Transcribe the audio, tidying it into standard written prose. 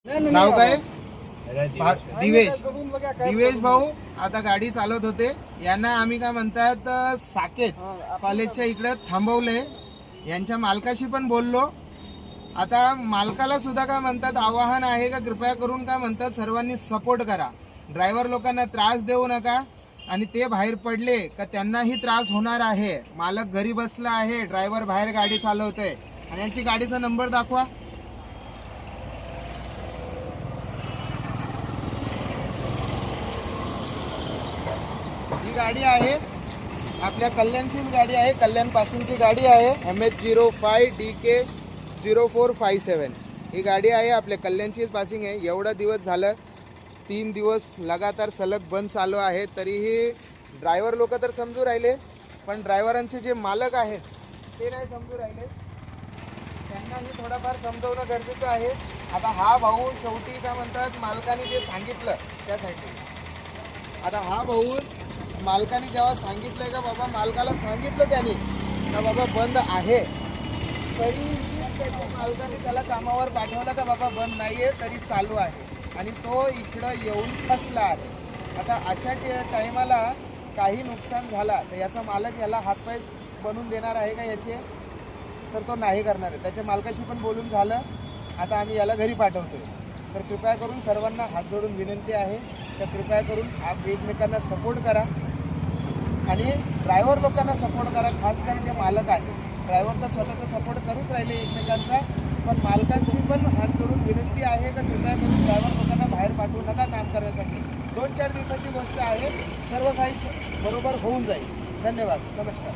नाव काय? दिवेश भाऊ आता गाडी चालवत होते. यांना आम्ही काय म्हणतात साकेत कॉलेजच्या इकडे थांबवले. यांच्या मालकाशी पण बोललो. आता मालकाला सुद्धा काय म्हणतात आवाहन आहे का कृपया करून काय म्हणतात सर्वांनी सपोर्ट करा. ड्रायव्हर लोकांना त्रास देऊ नका. आणि ते बाहेर पडले का त्यांनाही त्रास होणार आहे. मालक घरी बसला आहे, ड्रायव्हर बाहेर गाडी चालवतोय. आणि यांची गाडीचा नंबर दाखवा. ही गाडी आहे आपल्या कल्याणचीच गाडी आहे, कल्याण पासूनची गाडी आहे. MH05DK0457 ही गाडी आहे, आपल्या कल्याणचीच पासिंग आहे. एवढा दिवस झालं, 3 दिवस लगातार सलग बंद चालू आहे. तरीही ड्रायव्हर लोक तर समजू राहिले, पण ड्रायव्हरांचे जे मालक आहेत ते नाही समजू राहिले. त्यांनाही थोडंफार समजवणं गरजेचं आहे. आता हा भाऊ शेवटी काय म्हणतात मालकाने जे सांगितलं त्यासाठी, आता हा भाऊ मालकाने जेव्हा सांगितलंय का बाबा, मालकाला सांगितलं त्याने का बाबा बंद आहे, तरी त्याच्या मालकाने त्याला कामावर पाठवलं का बाबा बंद नाही आहे, तरी चालू आहे. आणि तो इकडं येऊन फसला आहे. आता अशा टायमाला काही नुकसान झाला तर याचा मालक याला हातपाय बनवून देणार आहे का याचे? तर तो नाही करणार आहे. त्याच्या मालकाशी पण बोलून झालं. आता आम्ही याला घरी पाठवतो. तर कृपया करून सर्वांना हात जोडून विनंती आहे तर कृपया करून आप एकमेकांना सपोर्ट करा आणि ड्रायव्हर लोकांना सपोर्ट करा. खास करून जे मालक आहे, ड्रायव्हर तर स्वतःचा सपोर्ट करूच राहिले एकमेकांचा, पण मालकांची पण हात जोडून विनंती आहे का कृपया करून ड्रायव्हर लोकांना बाहेर पाठवू नका काम करण्यासाठी. 2-4 दिवसाची गोष्ट आहे, सर्व काही बरोबर होऊन जाईल. धन्यवाद, नमस्कार.